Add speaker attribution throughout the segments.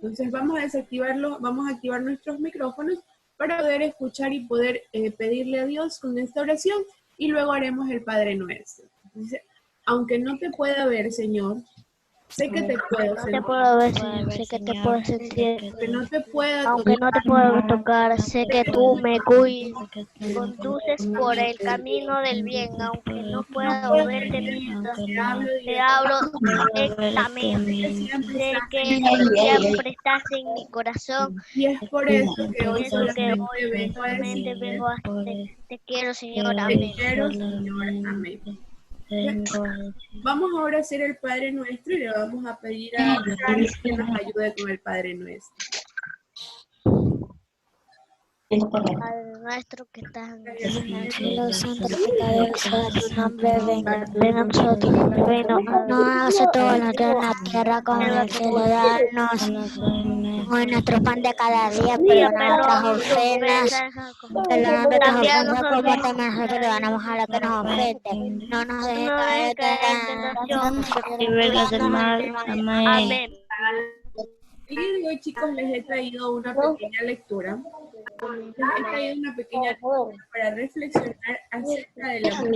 Speaker 1: Entonces vamos a desactivarlo, vamos a activar nuestros micrófonos para poder escuchar y poder pedirle a Dios con esta oración y luego haremos el Padre Nuestro. Entonces, aunque no te pueda ver, Señor, sé que te puedo sentir.
Speaker 2: No te puedo ver, Señor, sé que te puedo sentir.
Speaker 1: Aunque no te pueda
Speaker 2: Aunque no te puedo tocar, sé que tú me cuidas,
Speaker 3: me
Speaker 2: conduces por el camino del bien, aunque no pueda verte mientras te hablo directamente. Sé que siempre estás en mi corazón
Speaker 1: y es por eso que hoy
Speaker 2: eso que hoy
Speaker 1: solamente
Speaker 2: vengo a decir. Te quiero, Señor,
Speaker 1: te
Speaker 2: amén.
Speaker 1: quiero, Señor, amén. Vamos ahora a hacer el Padre Nuestro y le vamos a pedir a Charlie que nos ayude con el Padre Nuestro.
Speaker 2: Padre nuestro que estás en el
Speaker 4: cielo, santificado sea tu nombre, venga a nosotros tu reino, no hágase todo en la tierra como en el cielo, danos hoy nuestro pan de cada día, perdona nuestras ofensas, perdona nuestras ofensas como también nosotros perdonamos a los que nos ofenden, no nos dejes caer en tentación,
Speaker 3: libéralo del mal. Amén.
Speaker 1: El día de hoy, chicos, les he traído una pequeña lectura. Les he traído una pequeña lectura para reflexionar acerca del amor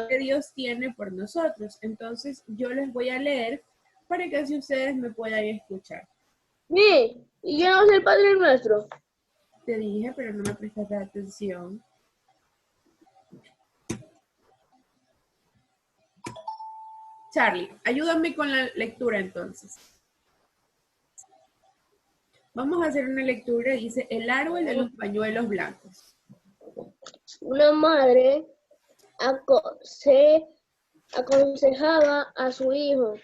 Speaker 1: que Dios tiene por nosotros. Entonces, yo les voy a leer para que así ustedes me puedan escuchar.
Speaker 5: Sí, y yo no sé el Padre Nuestro.
Speaker 1: Te dije, pero no me prestaste atención. Charlie, ayúdame con la lectura entonces. Vamos a hacer una lectura, dice, el árbol de los pañuelos blancos.
Speaker 5: Una madre aconsejaba a su hijo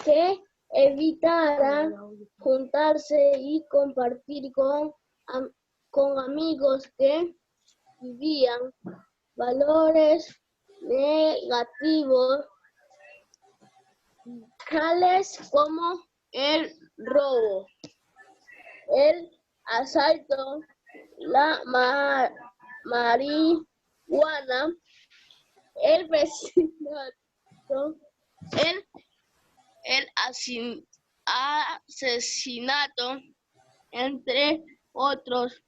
Speaker 5: que evitara juntarse y compartir con amigos que vivían valores negativos, tales como el robo, el asalto, la marihuana, el vecinato, el asesinato, entre otros.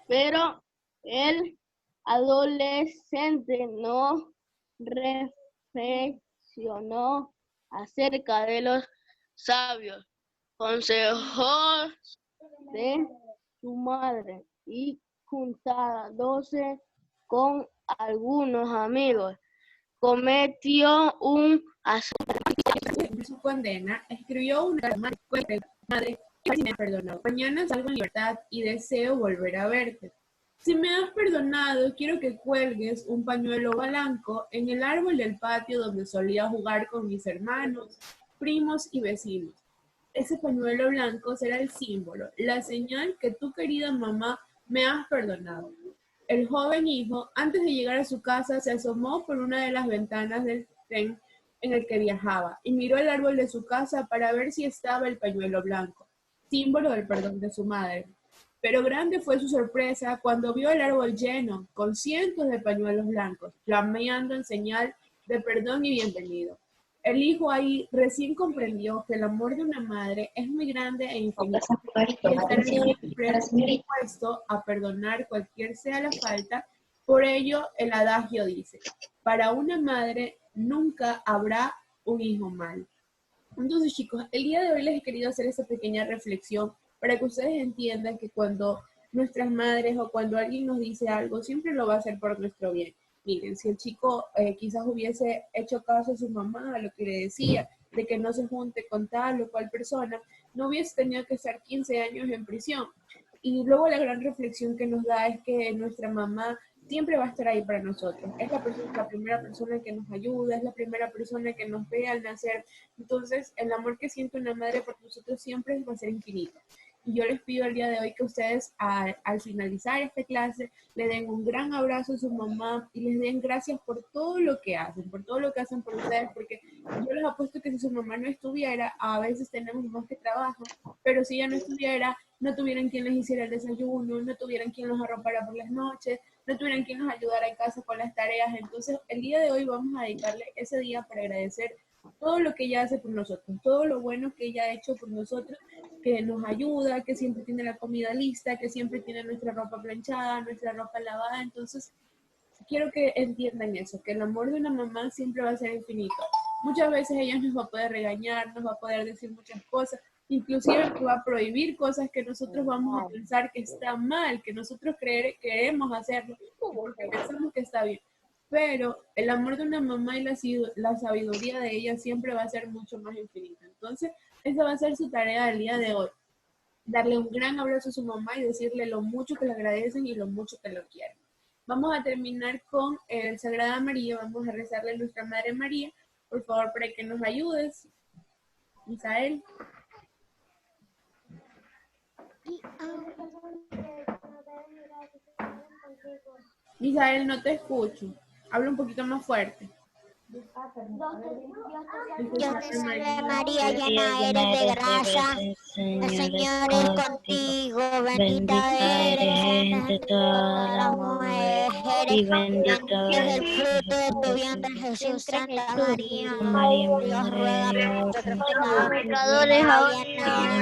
Speaker 5: Pero el adolescente no reflexionó acerca de los sabios consejos de su madre y juntándose con algunos amigos, cometió un
Speaker 1: de su condena, escribió una madre que me perdonó. Mañana salgo en libertad y deseo volver a verte. Si me has perdonado, quiero que cuelgues un pañuelo blanco en el árbol del patio donde solía jugar con mis hermanos, primos y vecinos. Ese pañuelo blanco será el símbolo, la señal que tu querida mamá me has perdonado. El joven hijo, antes de llegar a su casa, se asomó por una de las ventanas del tren en el que viajaba y miró el árbol de su casa para ver si estaba el pañuelo blanco, símbolo del perdón de su madre. Pero grande fue su sorpresa cuando vio el árbol lleno, con cientos de pañuelos blancos, flameando en señal de perdón y bienvenido. El hijo ahí recién comprendió que el amor de una madre es muy grande e infinito, y estará siempre dispuesto a perdonar cualquier sea la falta. Por ello, el adagio dice, para una madre nunca habrá un hijo mal. Entonces, chicos, el día de hoy les he querido hacer esta pequeña reflexión para que ustedes entiendan que cuando nuestras madres o cuando alguien nos dice algo, siempre lo va a hacer por nuestro bien. Miren, si el chico quizás hubiese hecho caso a su mamá, a lo que le decía, de que no se junte con tal o cual persona, no hubiese tenido que estar 15 años en prisión. Y luego la gran reflexión que nos da es que nuestra mamá siempre va a estar ahí para nosotros. Es la primera persona que nos ayuda, es la primera persona que nos ve al nacer. Entonces, el amor que siente una madre por nosotros siempre va a ser infinito. Y yo les pido el día de hoy que ustedes, al finalizar esta clase, le den un gran abrazo a su mamá y les den gracias por todo lo que hacen, por todo lo que hacen por ustedes, porque yo les apuesto que si su mamá no estuviera, a veces tenemos mamás que trabajan, pero si ella no estuviera, no tuvieran quien les hiciera el desayuno, no tuvieran quien los arropara por las noches, no tuvieran quien nos ayudara en casa con las tareas. Entonces, el día de hoy vamos a dedicarle ese día para agradecer todo lo que ella hace por nosotros, todo lo bueno que ella ha hecho por nosotros, que nos ayuda, que siempre tiene la comida lista, que siempre tiene nuestra ropa planchada, nuestra ropa lavada. Entonces, quiero que entiendan eso, que el amor de una mamá siempre va a ser infinito. Muchas veces ella nos va a poder regañar, nos va a poder decir muchas cosas, inclusive nos va a prohibir cosas que nosotros vamos a pensar que está mal, que nosotros queremos hacerlo porque pensamos que está bien. Pero el amor de una mamá y la sabiduría de ella siempre va a ser mucho más infinita. Entonces, esa va a ser su tarea del día de hoy. Darle un gran abrazo a su mamá y decirle lo mucho que le agradecen y lo mucho que lo quieren. Vamos a terminar con el Sagrada María. Vamos a rezarle a nuestra Madre María. Por favor, para que nos ayudes. Misael. Misael, no te escucho. Habla un poquito más fuerte.
Speaker 4: Dios te salve María, llena eres de gracia, el Señor es contigo, bendita eres entre todas las mujeres, y bendito es el fruto de tu vientre Jesús. Santa María, Dios ruega por nosotros pecadores, ahora y en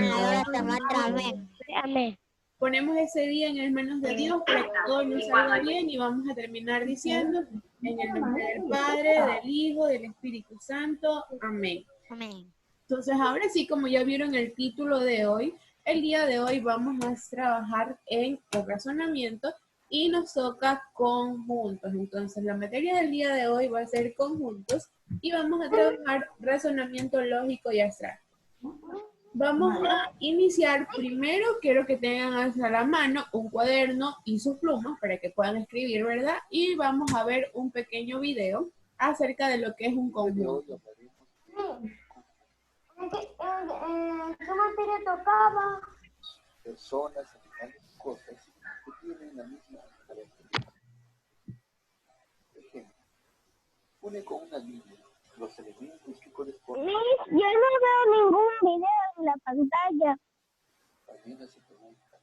Speaker 4: la hora de nuestra muerte. Amén.
Speaker 2: Amén.
Speaker 1: Ponemos ese día en las manos de Dios para que todo nos salga bien y vamos a terminar diciendo en el nombre del Padre, del Hijo, del Espíritu Santo. Amén.
Speaker 4: Amén.
Speaker 1: Entonces, ahora sí, como ya vieron el título de hoy, el día de hoy vamos a trabajar en el razonamiento y nos toca conjuntos. Entonces, la materia del día de hoy va a ser conjuntos y vamos a trabajar razonamiento lógico y abstracto. Vamos a iniciar. Primero, quiero que tengan a la mano un cuaderno y sus plumas para que puedan escribir, ¿verdad? Y vamos a ver un pequeño video acerca de lo que es un conjunto.
Speaker 4: ¿Qué materia tocaba?
Speaker 6: Personas, animales y cosas que tienen la misma característica. Por ejemplo, une con una línea los elementos que corresponden.
Speaker 2: Yo no veo ningún video en la pantalla.
Speaker 6: También se pregunta,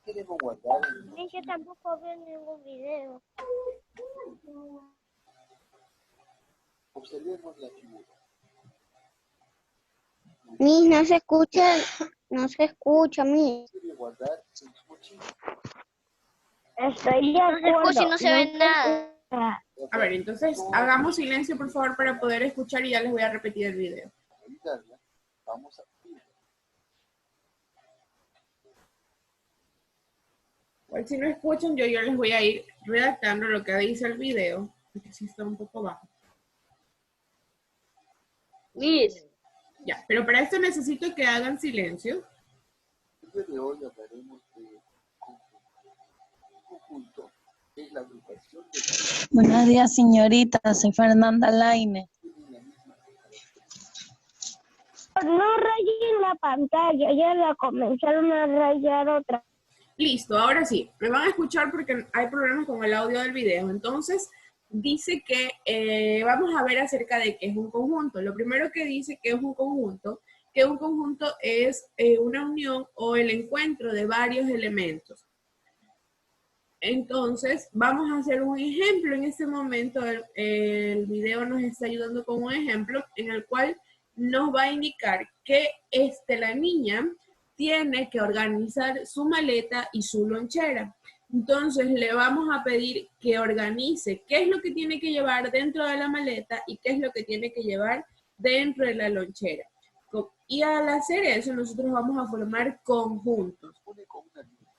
Speaker 6: ¿qué debo guardar en
Speaker 2: Ni que tampoco veo ningún video.
Speaker 6: Observemos la figura.
Speaker 4: Miss, no se escucha, Miss.
Speaker 6: ¿Qué debe guardar en su mochila?
Speaker 2: Estoy de acuerdo.
Speaker 5: No se ve nada.
Speaker 1: A ver, entonces hagamos silencio, por favor, para poder escuchar y ya les voy a repetir el video.
Speaker 6: Para evitarla, vamos a pedir.
Speaker 1: Pues si no escuchan, yo les voy a ir redactando lo que dice el video, porque sí está un poco bajo.
Speaker 5: Miss,
Speaker 1: Ya, pero para esto necesito que hagan silencio.
Speaker 6: El día de hoy hablaremos de conjunto. Un conjunto es la agrupación de palabras
Speaker 3: Buenos días, señorita. Soy Fernanda Laine.
Speaker 6: que tienen la misma característica.
Speaker 2: No rayen la pantalla, ya la comenzaron a rayar otra.
Speaker 1: Listo, ahora sí, me van a escuchar porque hay problemas con el audio del video. Entonces, dice que vamos a ver acerca de qué es un conjunto. Lo primero que dice que es un conjunto es una unión o el encuentro de varios elementos. Entonces, vamos a hacer un ejemplo. En este momento el video nos está ayudando con un ejemplo en el cual nos va a indicar que la niña tiene que organizar su maleta y su lonchera. Entonces, le vamos a pedir que organice qué es lo que tiene que llevar dentro de la maleta y qué es lo que tiene que llevar dentro de la lonchera. Y al hacer eso, nosotros vamos a formar conjuntos.
Speaker 6: Une con una línea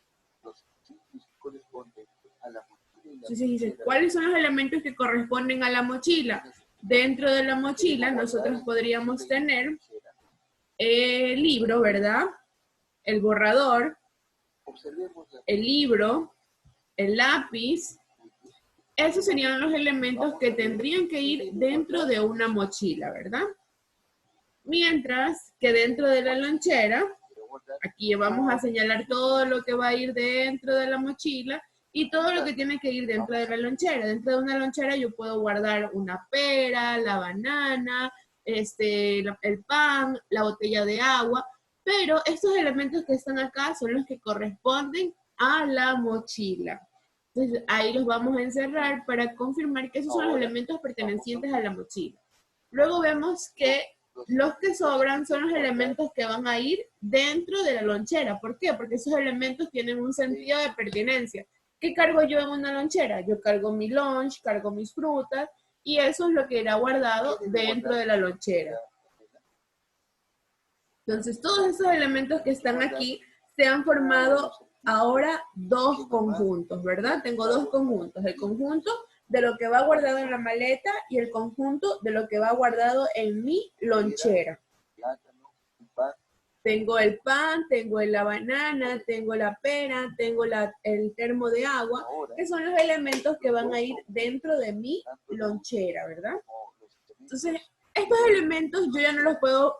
Speaker 6: los elementos que corresponden a la mochila y la
Speaker 1: Entonces dice,
Speaker 6: mochila.
Speaker 1: ¿cuáles son los elementos que corresponden a la mochila? Dentro de la mochila nosotros podríamos tener el libro, ¿verdad? El borrador,
Speaker 6: Observemos la
Speaker 1: el libro, el lápiz. Esos serían los elementos que tendrían que ir dentro de una mochila, ¿verdad? Mientras que dentro de la lonchera, aquí vamos a señalar todo lo que va a ir dentro de la mochila y todo lo que tiene que ir dentro de la lonchera. Dentro de una lonchera yo puedo guardar una pera, la banana, el pan, la botella de agua, pero estos elementos que están acá son los que corresponden a la mochila. Entonces ahí los vamos a encerrar para confirmar que esos son los elementos pertenecientes a la mochila. Luego vemos que los que sobran son los elementos que van a ir dentro de la lonchera. ¿Por qué? Porque esos elementos tienen un sentido de pertinencia. ¿Qué cargo yo en una lonchera? Yo cargo mi lunch, cargo mis frutas, y eso es lo que irá guardado dentro de la lonchera. Entonces, todos esos elementos que están aquí se han formado ahora dos conjuntos, ¿verdad? Tengo dos conjuntos, el conjunto de lo que va guardado en la maleta y el conjunto de lo que va guardado en mi lonchera. Tengo el pan, tengo la banana, tengo la pera, tengo el termo de agua, que son los elementos que van a ir dentro de mi lonchera, ¿verdad? Entonces, estos elementos yo ya no los puedo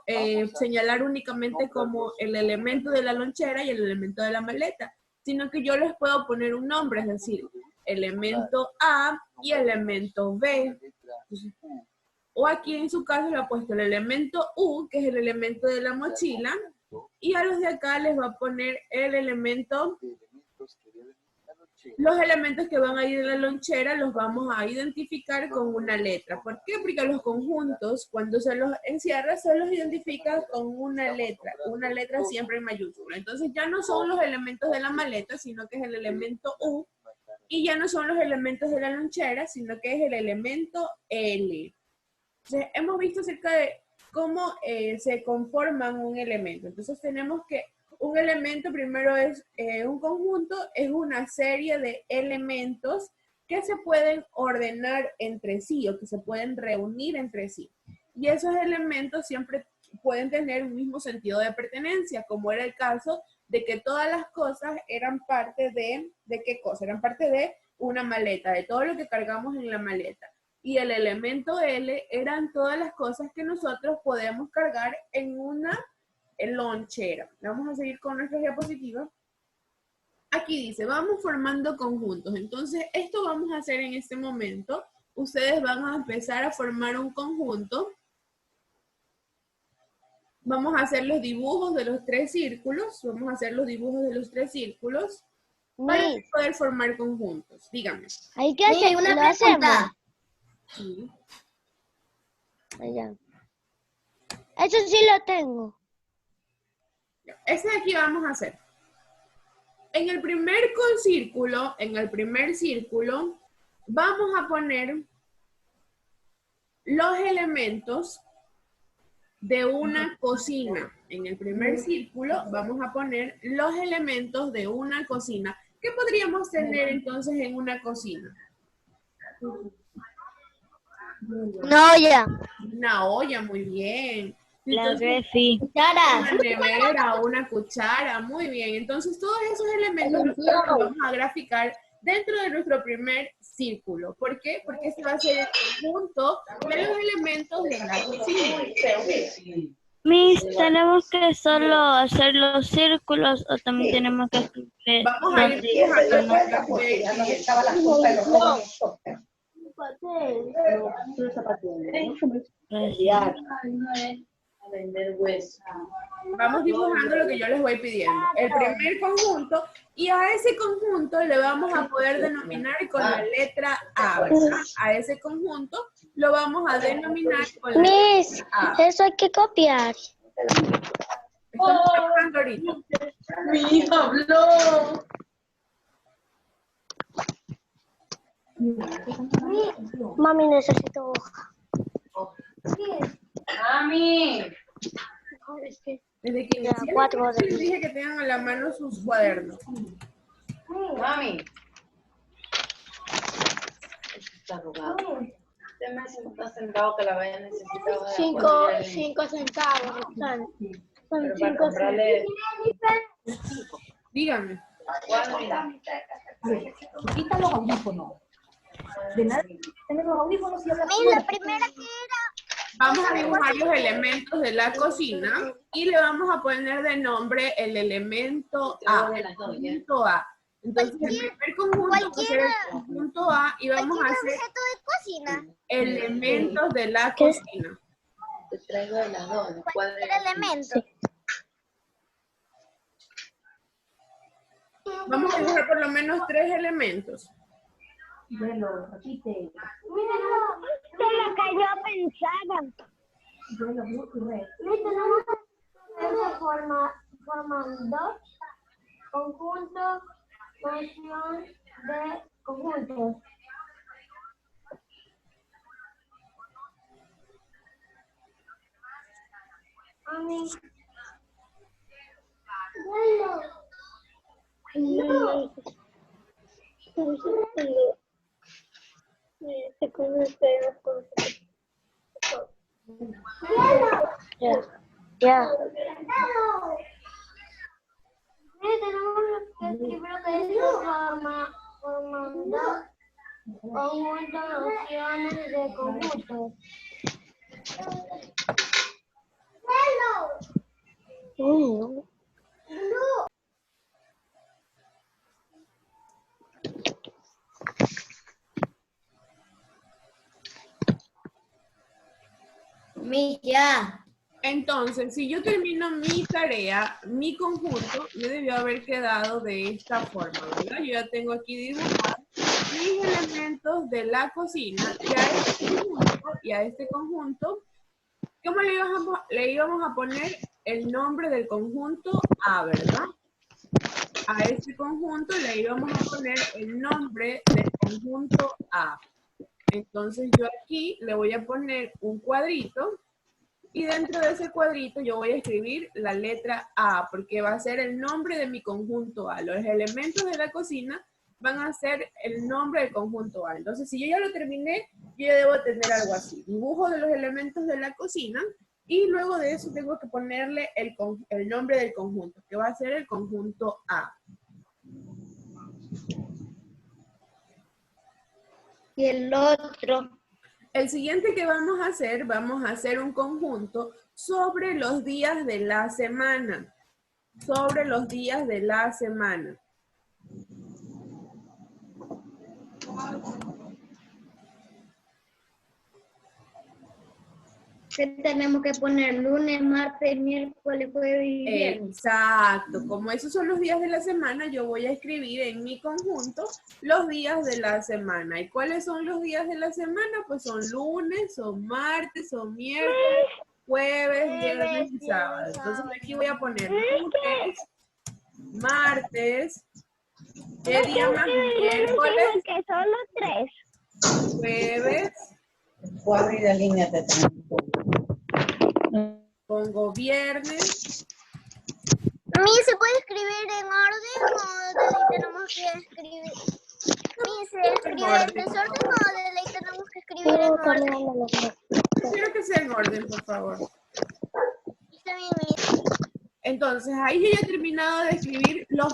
Speaker 1: señalar únicamente como el elemento de la lonchera y el elemento de la maleta, sino que yo les puedo poner un nombre, es decir, elemento A y elemento B. Entonces, o aquí en su caso le ha puesto el elemento U, que es el elemento de la mochila, y a los de acá les va a poner el elemento, los elementos que van a ir en la lonchera los vamos a identificar con una letra. ¿Por qué? Porque los conjuntos, cuando se los encierra, se los identifica con una letra siempre en mayúscula. Entonces ya no son los elementos de la maleta, sino que es el elemento U, y ya no son los elementos de la lonchera, sino que es el elemento L. Entonces, hemos visto acerca de cómo se conforman un elemento. Entonces tenemos que un elemento primero es un conjunto, es una serie de elementos que se pueden ordenar entre sí o que se pueden reunir entre sí. Y esos elementos siempre pueden tener un mismo sentido de pertenencia, como era el caso de que todas las cosas eran parte ¿de qué cosa? Eran parte de una maleta, de todo lo que cargamos en la maleta. Y el elemento L eran todas las cosas que nosotros podemos cargar en una lonchera. Vamos a seguir con nuestra diapositiva. Aquí dice, vamos formando conjuntos. Entonces, esto vamos a hacer en este momento. Ustedes van a empezar a formar un conjunto. Vamos a hacer los dibujos de los tres círculos. Vamos a hacer los dibujos de los tres círculos para poder formar conjuntos. Díganme.
Speaker 4: Hay que hacer una pregunta.
Speaker 1: Sí.
Speaker 4: Allá. Eso sí lo tengo.
Speaker 1: Este de aquí vamos a hacer. En el primer círculo, vamos a poner los elementos de una cocina. En el primer círculo vamos a poner los elementos de una cocina. ¿Qué podríamos tener entonces en una cocina?
Speaker 4: Una olla.
Speaker 1: Una olla, muy bien.
Speaker 3: La refri.
Speaker 1: Una nevera, una cuchara, muy bien. Entonces, todos esos elementos los vamos a graficar dentro de nuestro primer círculo. ¿Por qué? Porque este va a ser el conjunto de los elementos de la cocina.
Speaker 3: Miss, ¿tenemos que solo hacer los círculos o también tenemos que escribir?
Speaker 1: Vamos a ir dibujando Vamos dibujando lo que yo les voy pidiendo. El primer conjunto, y a ese conjunto le vamos a poder denominar con la letra A, ¿verdad? A ese conjunto lo vamos a denominar con la
Speaker 4: Miss,
Speaker 1: letra A.
Speaker 4: eso hay que copiar.
Speaker 1: Estamos trabajando ahorita.
Speaker 5: Mi hija habló.
Speaker 4: Mami, necesito hoja.
Speaker 5: Mami.
Speaker 1: Desde que
Speaker 4: Ya,
Speaker 1: inicié
Speaker 4: 4
Speaker 1: les dije que tengan a la mano sus cuadernos.
Speaker 5: Mami. Está arrugado. Usted me está sentado que la vaya a necesitar.
Speaker 4: 5 centavos. Son
Speaker 5: Pero
Speaker 4: 5
Speaker 5: para comprarle.
Speaker 1: Díganme.
Speaker 7: Quita los audífonos. De nada, tener los audífonos y hablar.
Speaker 4: La primera que era.
Speaker 1: Vamos a dibujar los elementos de la cocina y le vamos a poner de nombre el elemento A. El conjunto A. Entonces, el primer conjunto va a ser el conjunto A y vamos a hacer
Speaker 4: de cocina.
Speaker 1: elementos de la cocina.
Speaker 5: Te traigo de las dos.
Speaker 4: Cualquier elemento.
Speaker 1: Vamos a dibujar por lo menos 3 elementos.
Speaker 7: Velo, repite.
Speaker 2: De lo que yo pensaba.
Speaker 7: Velo, busca y re.
Speaker 4: Forman dos conjuntos, noción de conjuntos. Ya. Tenemos que escribir lo que dice formando conjuntos, nociones de conjuntos.
Speaker 5: Ya.
Speaker 1: Entonces, si yo termino mi tarea, mi conjunto me debió haber quedado de esta forma, ¿verdad? Yo ya tengo aquí dibujados mis elementos de la cocina y a este conjunto, ¿cómo le íbamos a poner el nombre del conjunto A, verdad? A este conjunto le íbamos a poner el nombre del conjunto A. Entonces yo aquí le voy a poner un cuadrito y dentro de ese cuadrito yo voy a escribir la letra A porque va a ser el nombre de mi conjunto A. Los elementos de la cocina van a ser el nombre del conjunto A. Entonces si yo ya lo terminé, yo ya debo tener algo así. Dibujo de los elementos de la cocina y luego de eso tengo que ponerle el nombre del conjunto, que va a ser el conjunto A.
Speaker 5: Y el otro.
Speaker 1: El siguiente que vamos a hacer un conjunto sobre los días de la semana. Sobre los días de la semana.
Speaker 5: ¿Qué tenemos que poner? Lunes, martes, miércoles, jueves y viernes.
Speaker 1: Exacto. Como esos son los días de la semana, yo voy a escribir en mi conjunto los días de la semana. ¿Y cuáles son los días de la semana? Pues son lunes, son martes, son miércoles, jueves, viernes y sábado. Entonces aquí voy a poner lunes, martes, ¿qué día más? Miércoles,
Speaker 2: Que son los tres.
Speaker 1: jueves,
Speaker 8: Puedo abrir la línea de
Speaker 1: pongo viernes.
Speaker 2: ¿Se puede escribir en orden o de ley tenemos que escribir? ¿Se escribe en desorden o de ley tenemos que escribir en orden?
Speaker 1: Quiero que sea en orden, por favor.
Speaker 2: Está bien, Miss.
Speaker 1: Entonces, ahí yo ya he terminado de escribir los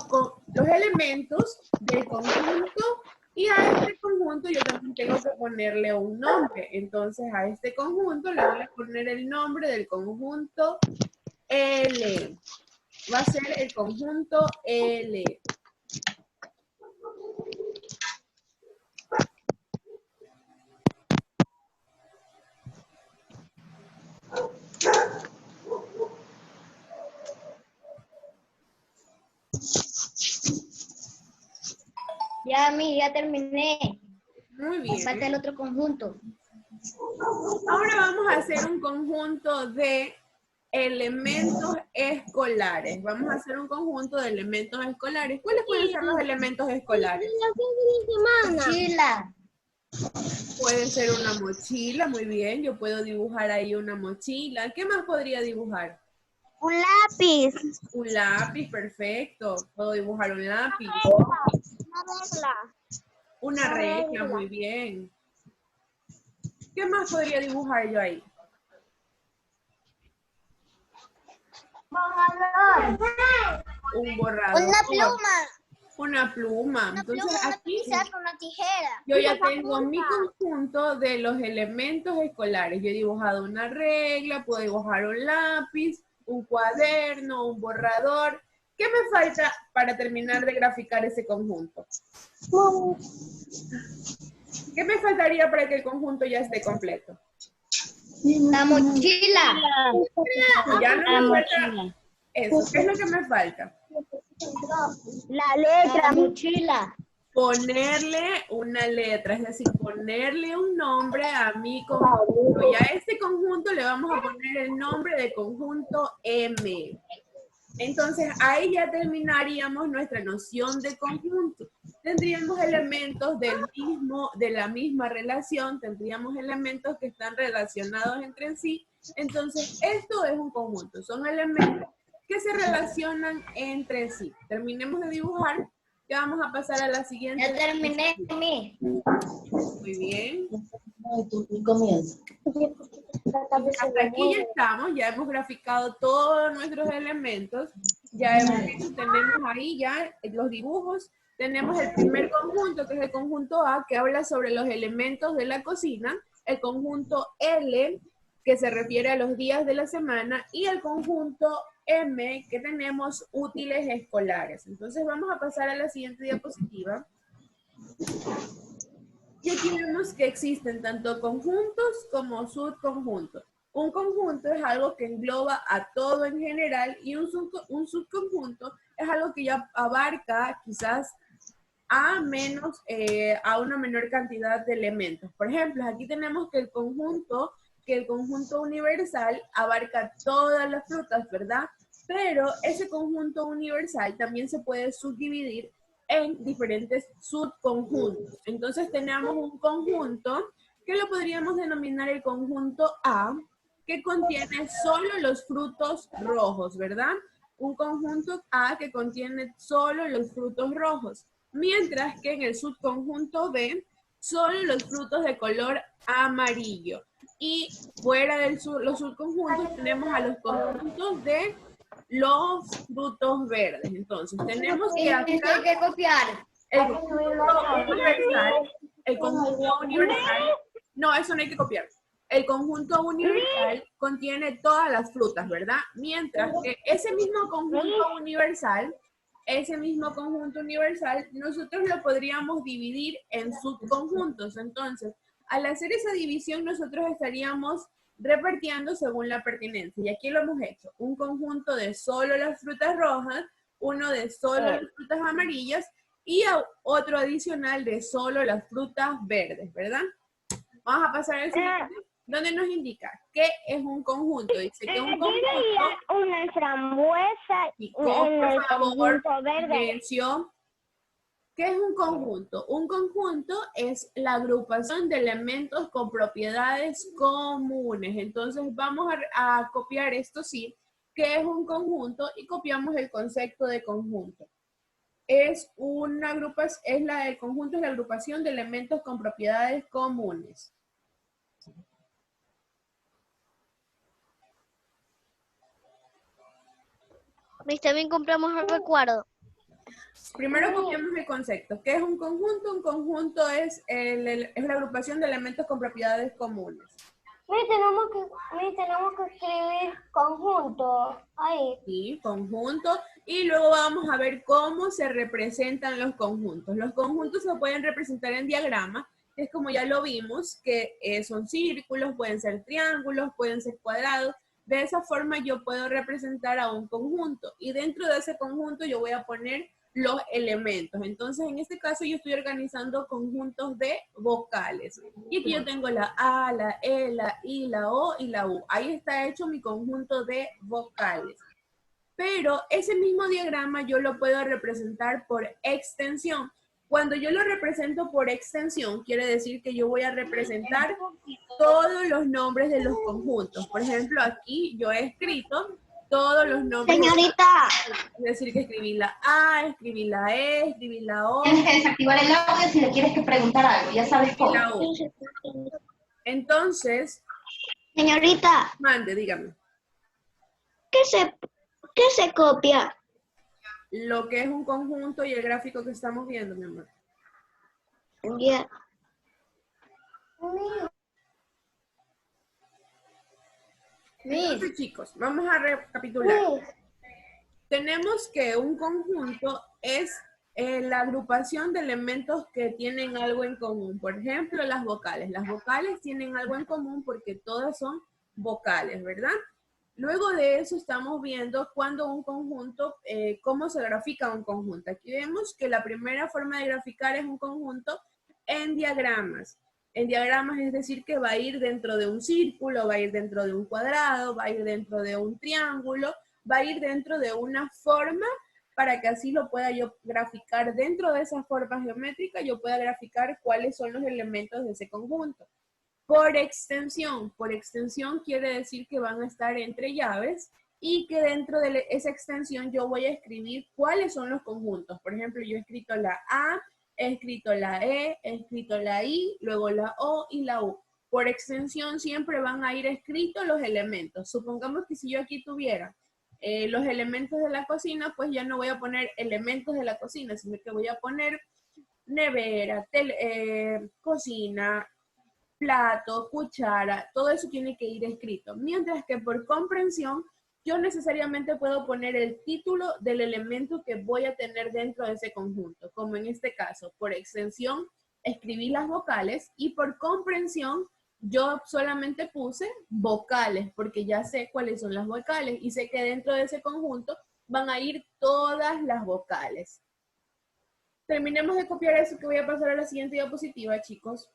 Speaker 1: elementos del conjunto y a este conjunto yo también tengo que ponerle un nombre. Entonces, a este conjunto le voy a poner el nombre del conjunto L. Va a ser el conjunto L.
Speaker 5: Ya terminé.
Speaker 1: Muy bien.
Speaker 5: Falta el otro conjunto.
Speaker 1: Ahora vamos a hacer un conjunto de elementos escolares. Vamos a hacer un conjunto de elementos escolares. ¿Cuáles pueden ser los elementos escolares?
Speaker 5: Mochila.
Speaker 1: Puede ser una mochila, muy bien. Yo puedo dibujar ahí una mochila. ¿Qué más podría dibujar?
Speaker 2: Un lápiz.
Speaker 1: Un lápiz, perfecto. Puedo dibujar un lápiz.
Speaker 2: Una regla.
Speaker 1: Una regla, muy bien. ¿Qué más podría dibujar yo ahí? Un borrador.
Speaker 2: Una pluma.
Speaker 1: Una pluma.
Speaker 2: Una
Speaker 1: Entonces
Speaker 2: pluma, una
Speaker 1: aquí
Speaker 2: pizarra, una tijera.
Speaker 1: yo ya tengo mi conjunto de los elementos escolares. Yo he dibujado una regla, puedo dibujar un lápiz, un cuaderno, un borrador. ¿Qué me falta para terminar de graficar ese conjunto? ¿Qué me faltaría para que el conjunto ya esté completo?
Speaker 5: La mochila.
Speaker 1: Ya no me falta eso. ¿Qué es lo que me falta?
Speaker 2: La letra.
Speaker 5: La mochila.
Speaker 1: ponerle una letra, es decir, ponerle un nombre a mi conjunto. Y a este conjunto le vamos a poner el nombre de conjunto M. Entonces, ahí ya terminaríamos nuestra noción de conjunto. Tendríamos elementos de la misma relación, tendríamos elementos que están relacionados entre sí. Entonces, esto es un conjunto, son elementos que se relacionan entre sí. Terminemos de dibujar, ya vamos a pasar a la siguiente.
Speaker 4: Ya terminé, mi.
Speaker 1: Muy bien.
Speaker 8: Y comienza.
Speaker 1: Hasta aquí ya estamos, ya hemos graficado todos nuestros elementos, ya hemos visto, tenemos ahí ya los dibujos, tenemos el primer conjunto, que es el conjunto A, que habla sobre los elementos de la cocina, el conjunto L, que se refiere a los días de la semana, y el conjunto M, que tenemos útiles escolares. Entonces vamos a pasar a la siguiente diapositiva. Y aquí vemos que existen tanto conjuntos como subconjuntos. Un conjunto es algo que engloba a todo en general y un subconjunto es algo que ya abarca quizás a una menor cantidad de elementos. Por ejemplo, aquí tenemos que el conjunto universal abarca todas las frutas, ¿verdad? Pero ese conjunto universal también se puede subdividir en diferentes subconjuntos. Entonces tenemos un conjunto que lo podríamos denominar el conjunto A, que contiene solo los frutos rojos, ¿verdad? Un conjunto A que contiene solo los frutos rojos, mientras que en el subconjunto B, solo los frutos de color amarillo. Y fuera de los subconjuntos tenemos a los conjuntos de los frutos verdes. Entonces, tenemos que acá
Speaker 4: hay que copiar.
Speaker 1: el conjunto universal, no, eso no hay que copiar. El conjunto universal contiene todas las frutas, ¿verdad? Mientras que ese mismo conjunto universal, nosotros lo podríamos dividir en subconjuntos. Entonces, al hacer esa división, nosotros estaríamos repartiendo según la pertinencia. Y aquí lo hemos hecho. Un conjunto de solo las frutas rojas, uno de solo las frutas amarillas y otro adicional de solo las frutas verdes, ¿verdad? Vamos a pasar al siguiente, donde nos indica qué es un conjunto. Dice que un conjunto...
Speaker 2: una frambuesa
Speaker 1: en el conjunto verde. ¿Qué es un conjunto? Un conjunto es la agrupación de elementos con propiedades comunes. Entonces vamos a copiar esto sí, que es un conjunto, y copiamos el concepto de conjunto. El conjunto es la agrupación de elementos con propiedades comunes.
Speaker 2: También compramos el recuerdo.
Speaker 1: Primero copiamos el concepto. ¿Qué es un conjunto? Un conjunto es la agrupación de elementos con propiedades comunes.
Speaker 2: Tenemos que escribir conjunto ahí.
Speaker 1: Sí, conjunto. Y luego vamos a ver cómo se representan los conjuntos. Los conjuntos se pueden representar en diagramas, que es como ya lo vimos, que son círculos, pueden ser triángulos, pueden ser cuadrados. De esa forma yo puedo representar a un conjunto. Y dentro de ese conjunto yo voy a poner los elementos. Entonces, en este caso yo estoy organizando conjuntos de vocales. Y aquí yo tengo la A, la E, la I, la O y la U. Ahí está hecho mi conjunto de vocales. Pero ese mismo diagrama yo lo puedo representar por extensión. Cuando yo lo represento por extensión, quiere decir que yo voy a representar todos los nombres de los conjuntos. Por ejemplo, aquí yo he escrito todos los nombres.
Speaker 4: Señorita.
Speaker 1: Es decir, que escribí la A, escribí la E, escribí la O.
Speaker 5: Tienes que desactivar el audio si le quieres que preguntar algo, ya sabes cómo.
Speaker 1: La U. Entonces,
Speaker 4: Señorita,
Speaker 1: mande, dígame.
Speaker 4: ¿qué se copia?
Speaker 1: Lo que es un conjunto y el gráfico que estamos viendo, mi amor.
Speaker 4: Ya.
Speaker 1: Entonces, chicos, vamos a recapitular. Tenemos que un conjunto es la agrupación de elementos que tienen algo en común. Por ejemplo, las vocales. Las vocales tienen algo en común porque todas son vocales, ¿verdad? Luego de eso estamos viendo cuando un conjunto, cómo se grafica un conjunto. Aquí vemos que la primera forma de graficar es un conjunto en diagramas. En diagramas es decir que va a ir dentro de un círculo, va a ir dentro de un cuadrado, va a ir dentro de un triángulo, va a ir dentro de una forma para que así lo pueda yo graficar dentro de esa forma geométrica, yo pueda graficar cuáles son los elementos de ese conjunto. Por extensión quiere decir que van a estar entre llaves y que dentro de esa extensión yo voy a escribir cuáles son los conjuntos. Por ejemplo, yo he escrito la A, he escrito la E, he escrito la I, luego la O y la U. Por extensión siempre van a ir escritos los elementos. Supongamos que si yo aquí tuviera los elementos de la cocina, pues ya no voy a poner elementos de la cocina, sino que voy a poner nevera, cocina, plato, cuchara, todo eso tiene que ir escrito. Mientras que por comprensión, yo necesariamente puedo poner el título del elemento que voy a tener dentro de ese conjunto, como en este caso, por extensión, escribí las vocales y por comprensión, yo solamente puse vocales, porque ya sé cuáles son las vocales y sé que dentro de ese conjunto van a ir todas las vocales. Terminemos de copiar eso que voy a pasar a la siguiente diapositiva, chicos.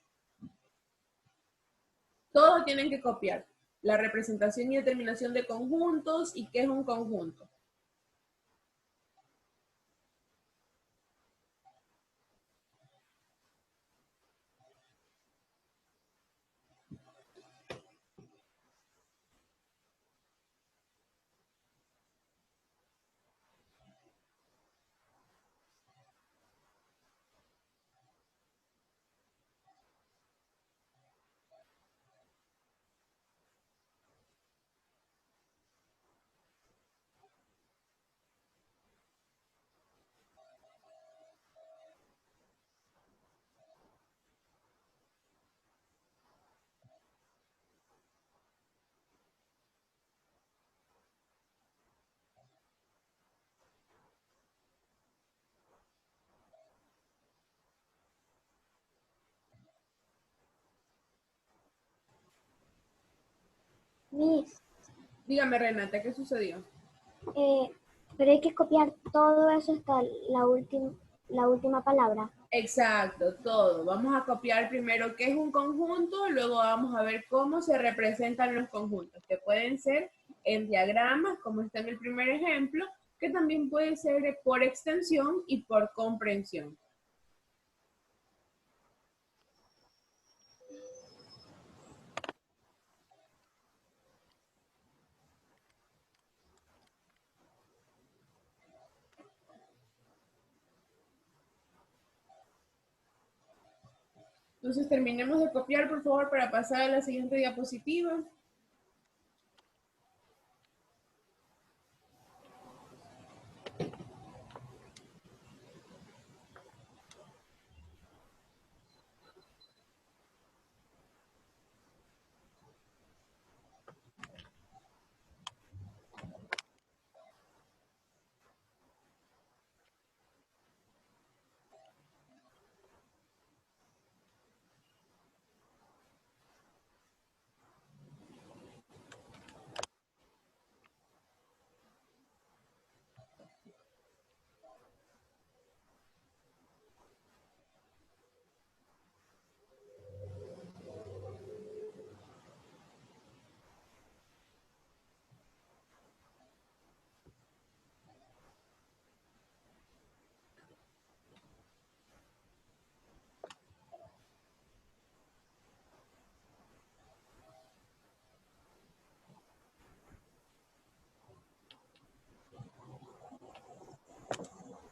Speaker 1: Todo tienen que copiar. La representación y determinación de conjuntos y qué es un conjunto.
Speaker 4: Miss,
Speaker 1: Dígame, Renata, ¿qué sucedió?
Speaker 4: pero hay que copiar todo eso hasta la última palabra.
Speaker 1: Exacto, todo. Vamos a copiar primero qué es un conjunto, luego vamos a ver cómo se representan los conjuntos, que pueden ser en diagramas, como está en el primer ejemplo, que también puede ser por extensión y por comprensión. Entonces terminemos de copiar, por favor, para pasar a la siguiente diapositiva.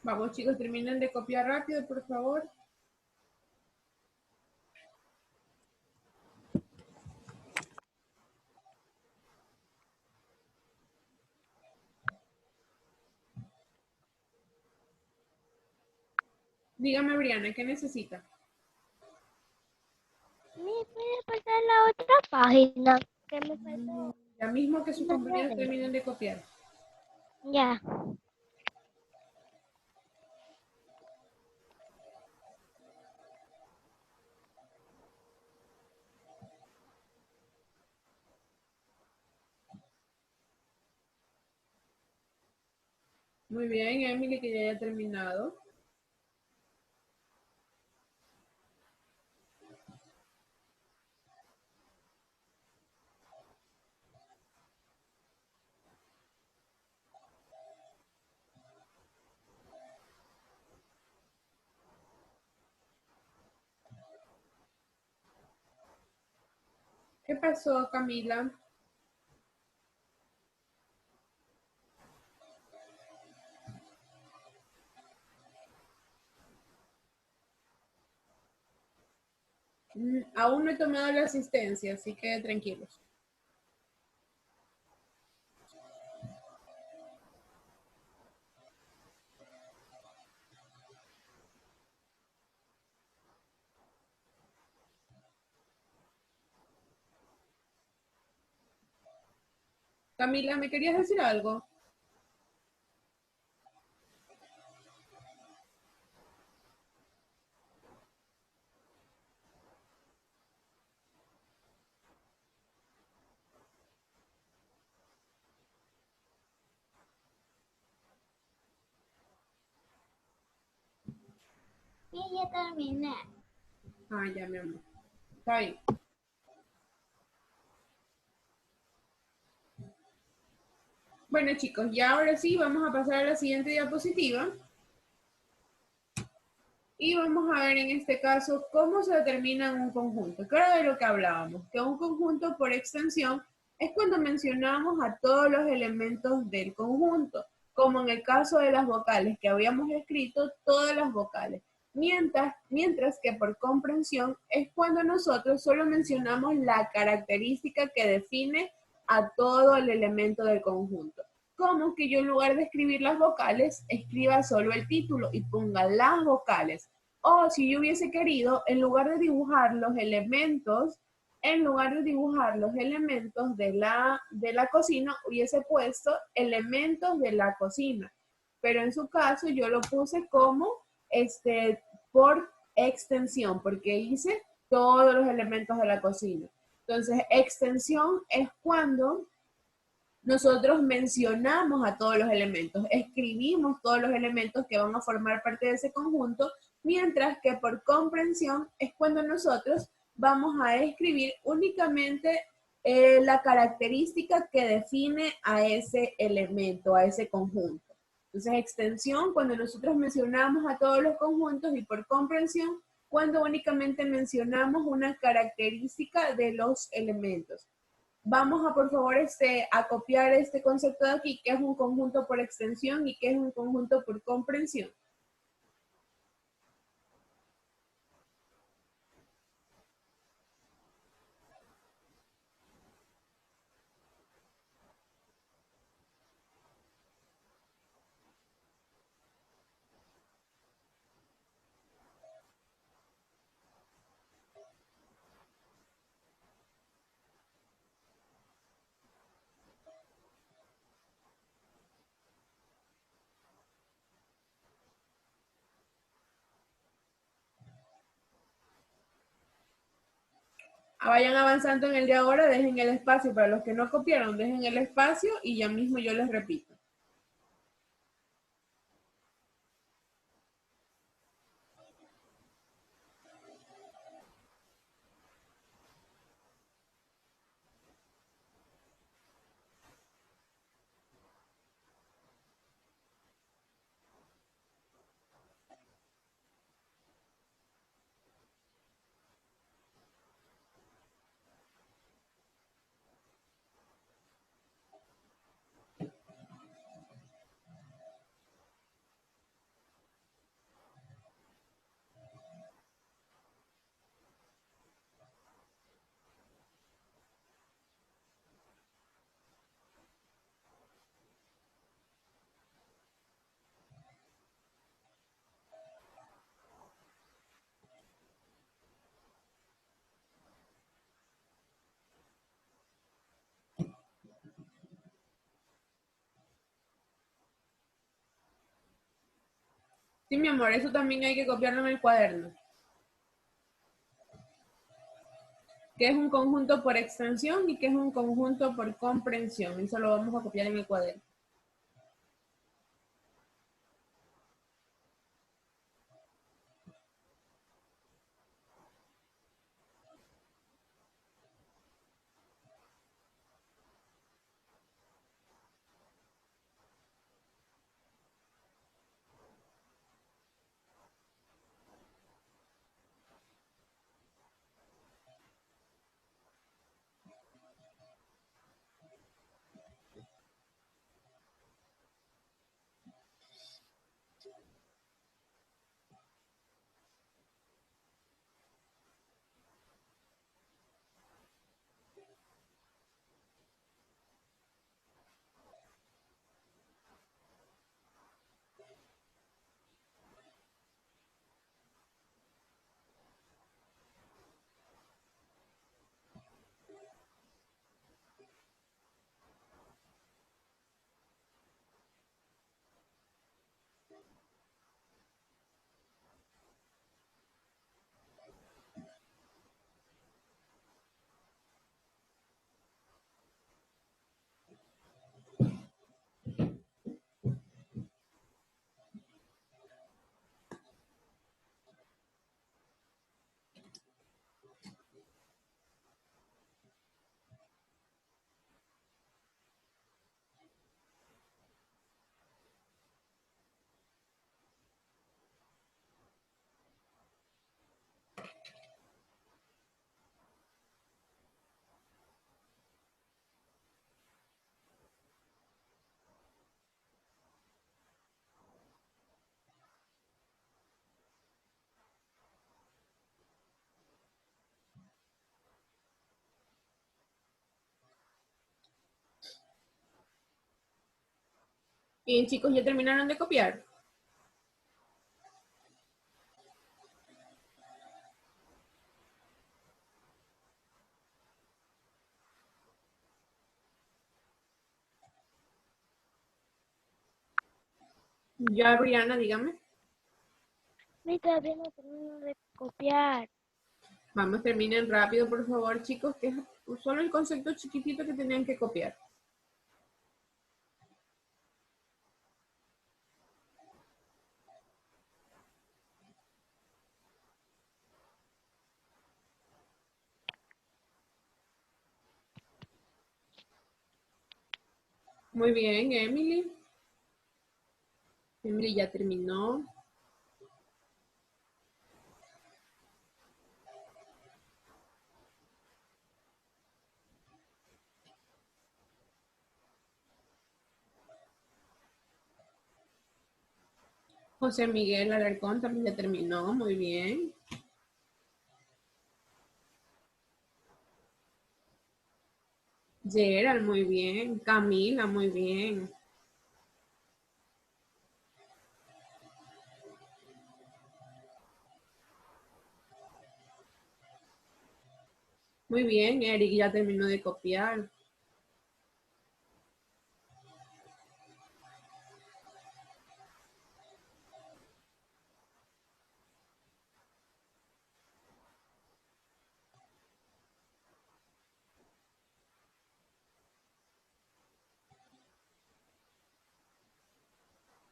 Speaker 1: Vamos, chicos, terminen de copiar rápido, por favor. Dígame, Briana, ¿qué necesita?
Speaker 2: ¿Me puede pasar la otra página? Que me faltó.
Speaker 1: Ya mismo que sus compañeros terminen de copiar.
Speaker 2: Ya.
Speaker 1: Muy bien, Emily, que ya haya terminado. ¿Qué pasó, Camila? Aún no he tomado la asistencia, así que tranquilos. Camila, ¿me querías decir algo?
Speaker 4: Y ya terminé.
Speaker 1: Ah, ya, mi amor. Está bien. Bueno, chicos, ya ahora sí vamos a pasar a la siguiente diapositiva. Y vamos a ver en este caso cómo se determina un conjunto. Que era de lo que hablábamos, que un conjunto por extensión es cuando mencionamos a todos los elementos del conjunto, como en el caso de las vocales, que habíamos escrito todas las vocales. Mientras que por comprensión es cuando nosotros solo mencionamos la característica que define a todo el elemento del conjunto. Como que yo en lugar de escribir las vocales, escriba solo el título y ponga las vocales. O si yo hubiese querido, en lugar de dibujar los elementos de la cocina, hubiese puesto elementos de la cocina. Pero en su caso yo lo puse como por extensión, porque hice todos los elementos de la cocina. Entonces, extensión es cuando nosotros mencionamos a todos los elementos, escribimos todos los elementos que van a formar parte de ese conjunto, mientras que por comprensión es cuando nosotros vamos a escribir únicamente la característica que define a ese elemento, a ese conjunto. Entonces, extensión, cuando nosotros mencionamos a todos los conjuntos, y por comprensión, cuando únicamente mencionamos una característica de los elementos. Vamos a, por favor, a copiar este concepto de aquí, que es un conjunto por extensión y que es un conjunto por comprensión. Vayan avanzando en el de ahora, dejen el espacio. Para los que no copiaron, dejen el espacio y ya mismo yo les repito. Sí, mi amor, eso también hay que copiarlo en el cuaderno. Que es un conjunto por extensión y que es un conjunto por comprensión. Eso lo vamos a copiar en el cuaderno. Bien, chicos, ¿ya terminaron de copiar? Ya, Briana, dígame.
Speaker 2: Mi todavía no termino de copiar.
Speaker 1: Vamos, terminen rápido, por favor, chicos, que es solo el concepto chiquitito que tenían que copiar. Muy bien, Emily. Emily ya terminó. José Miguel Alarcón también ya terminó. Muy bien. Gerald, muy bien. Camila, muy bien. Muy bien, Eric ya terminó de copiar.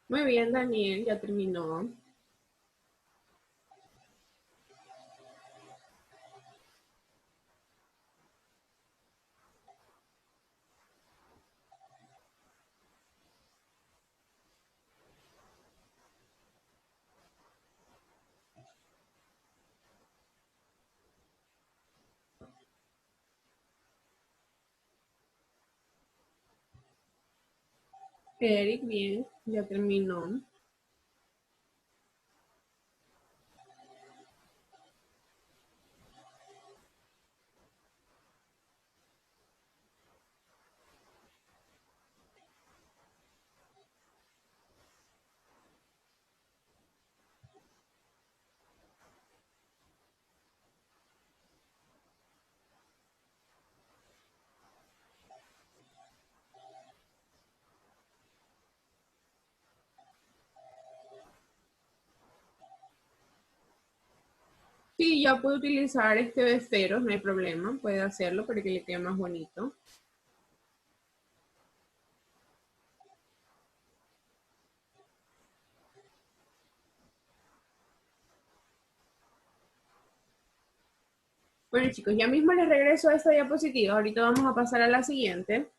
Speaker 1: Muy bien, Daniel ya terminó. Eric, bien, ya terminó. Sí, ya puede utilizar este esfero, no hay problema. Puede hacerlo para que le quede más bonito. Bueno, chicos, ya mismo les regreso a esta diapositiva. Ahorita vamos a pasar a la siguiente.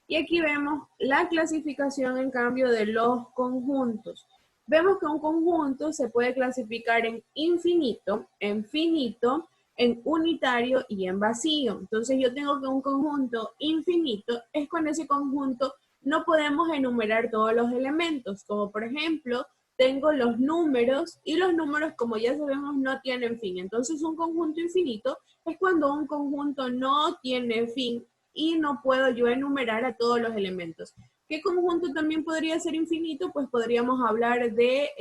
Speaker 1: Y aquí vemos la clasificación, en cambio, de los conjuntos. Vemos que un conjunto se puede clasificar en infinito, en finito, en unitario y en vacío. Entonces yo tengo que un conjunto infinito es con ese conjunto no podemos enumerar todos los elementos, como por ejemplo, tengo los números y los números, como ya sabemos, no tienen fin. Entonces un conjunto infinito es cuando un conjunto no tiene fin y no puedo yo enumerar a todos los elementos. ¿Qué conjunto también podría ser infinito? Pues podríamos hablar de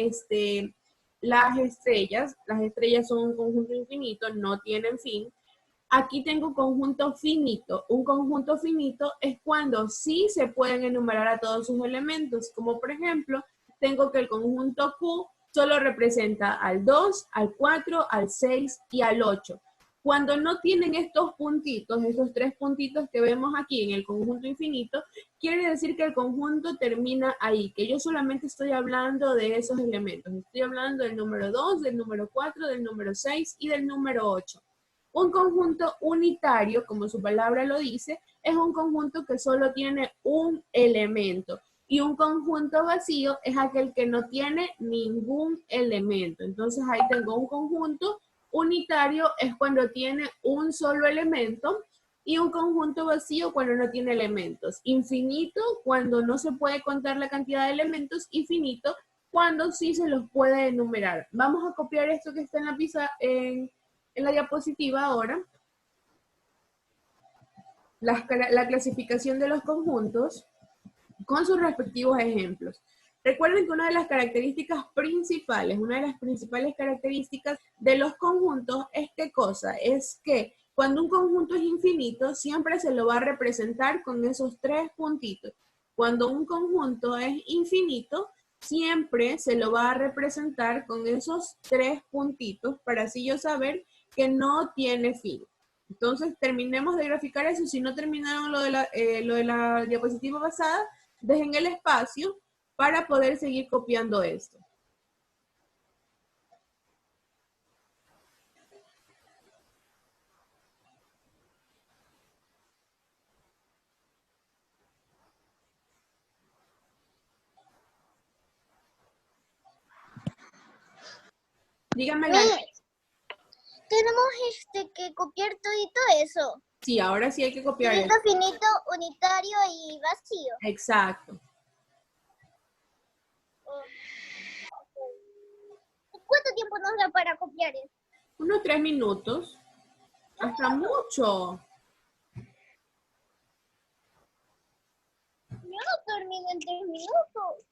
Speaker 1: las estrellas. Las estrellas son un conjunto infinito, no tienen fin. Aquí tengo conjunto finito. Un conjunto finito es cuando sí se pueden enumerar a todos sus elementos, como por ejemplo, tengo que el conjunto Q solo representa al 2, al 4, al 6 y al 8. Cuando no tienen estos puntitos, esos tres puntitos que vemos aquí en el conjunto infinito, quiere decir que el conjunto termina ahí, que yo solamente estoy hablando de esos elementos. Estoy hablando del número 2, del número 4, del número 6 y del número 8. Un conjunto unitario, como su palabra lo dice, es un conjunto que solo tiene un elemento. Y un conjunto vacío es aquel que no tiene ningún elemento. Entonces ahí tengo un conjunto unitario es cuando tiene un solo elemento y un conjunto vacío cuando no tiene elementos. Infinito cuando no se puede contar la cantidad de elementos y finito cuando sí se los puede enumerar. Vamos a copiar esto que está en la pizarra, en la diapositiva ahora. La clasificación de los conjuntos. con sus respectivos ejemplos. Recuerden que una de las principales características de los conjuntos es ¿qué cosa? Es que cuando un conjunto es infinito, siempre se lo va a representar con esos 3 puntitos. Cuando un conjunto es infinito, siempre se lo va a representar con esos 3 puntitos para así yo saber que no tiene fin. Entonces, terminemos de graficar eso. Si no terminaron lo de la diapositiva pasada, dejen el espacio para poder seguir copiando esto. Díganme.
Speaker 2: Tenemos que copiar todo eso.
Speaker 1: Sí, ahora sí hay que copiar
Speaker 2: Finito,
Speaker 1: esto.
Speaker 2: finito, unitario y vacío.
Speaker 1: Exacto.
Speaker 2: ¿Cuánto tiempo nos da para copiar eso?
Speaker 1: Unos 3 minutos. Hasta mucho.
Speaker 2: Yo no termino en 3 minutos.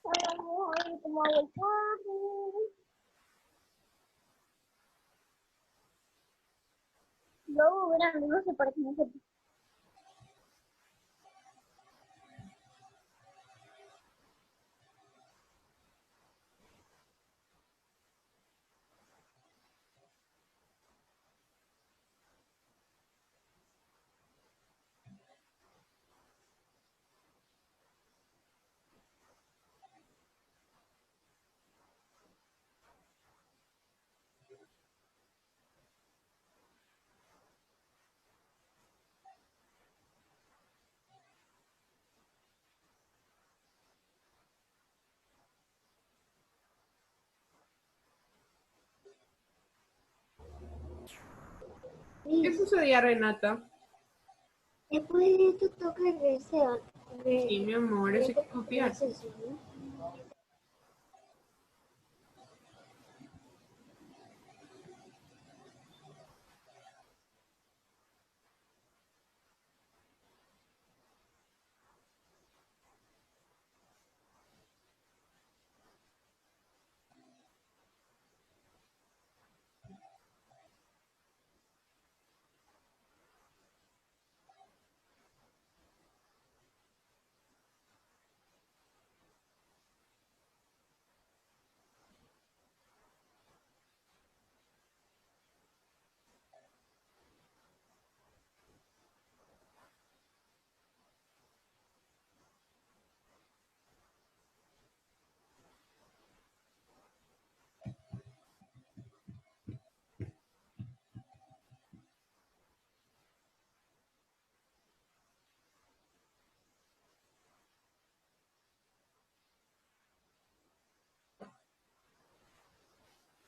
Speaker 2: Vamos a ver cómo hago el cuadro. Luego verán, no sé para qué no sé.
Speaker 1: ¿Qué sucedía, Renata?
Speaker 4: Después de esto toca el deseo.
Speaker 1: Sí, mi amor, eso hay que copiar.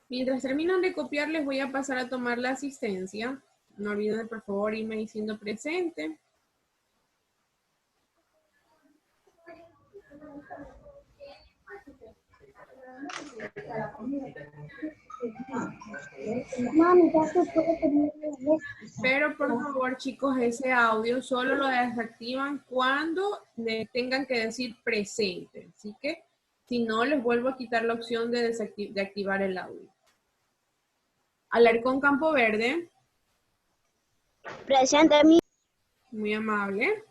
Speaker 1: Mientras terminan de copiar, les voy a pasar a tomar la asistencia. No olviden de, por favor, irme diciendo presente.
Speaker 4: Mami, ya se puede terminar esto.
Speaker 1: Pero, por favor, chicos, ese audio solo lo desactivan cuando le tengan que decir presente. Así que, si no, les vuelvo a quitar la opción de activar el audio. Alarcón Campo Verde.
Speaker 2: Presente a mí.
Speaker 1: Muy amable.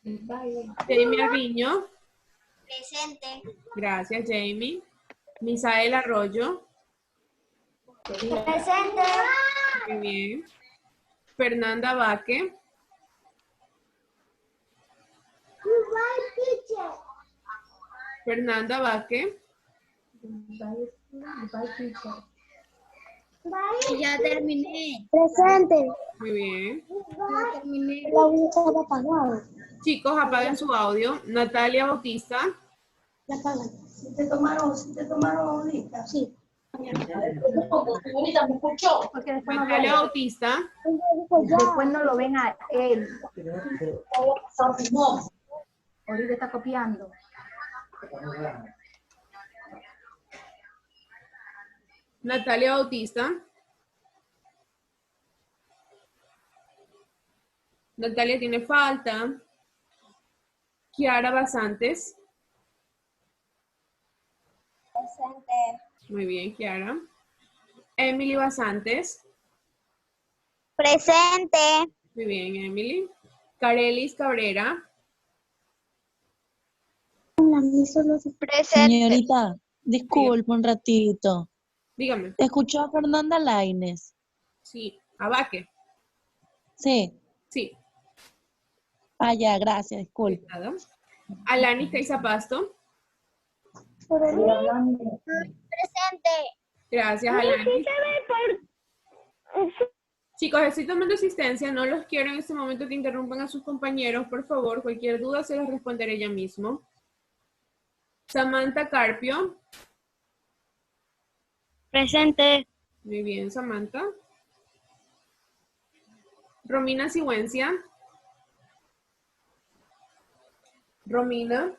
Speaker 1: Jamie Arviño.
Speaker 2: Presente.
Speaker 1: Gracias, Jamie. Misael Arroyo.
Speaker 2: Presente.
Speaker 1: Muy bien. Fernanda Vaque. Fernanda Vaque.
Speaker 2: Ya terminé.
Speaker 4: Presente.
Speaker 1: Muy bien.
Speaker 2: Ya terminé.
Speaker 4: El audio estaba apagado.
Speaker 1: Chicos, apaguen su audio. Natalia Bautista.
Speaker 4: La apagan.
Speaker 8: Si te tomaron ahorita.
Speaker 4: Sí.
Speaker 8: Ahorita me escuchó.
Speaker 7: Porque después no,
Speaker 1: Natalia Bautista.
Speaker 7: después no lo ven a él.
Speaker 8: No.
Speaker 7: Ahorita está copiando.
Speaker 1: Natalia Bautista. Natalia tiene falta. Kiara Basantes.
Speaker 4: Presente.
Speaker 1: Muy bien, Kiara. Emily Basantes.
Speaker 4: Presente.
Speaker 1: Muy bien, Emily. Carelis Cabrera.
Speaker 2: Presente.
Speaker 9: Señorita, disculpe un ratito.
Speaker 1: Dígame.
Speaker 9: ¿Escuchó a Fernanda Lainez?
Speaker 1: Sí. Abaque.
Speaker 9: Sí.
Speaker 1: Sí.
Speaker 9: Ah, ya, gracias, disculpe.
Speaker 1: Nada. Alani Teiza Pasto.
Speaker 4: Presente.
Speaker 1: Gracias, Alani. Chicos, estoy tomando asistencia. No los quiero en este momento que interrumpan a sus compañeros. Por favor, cualquier duda se los responderé ya mismo. Samantha Carpio.
Speaker 3: Presente.
Speaker 1: Muy bien, Samantha. Romina Sigüencia. Romina.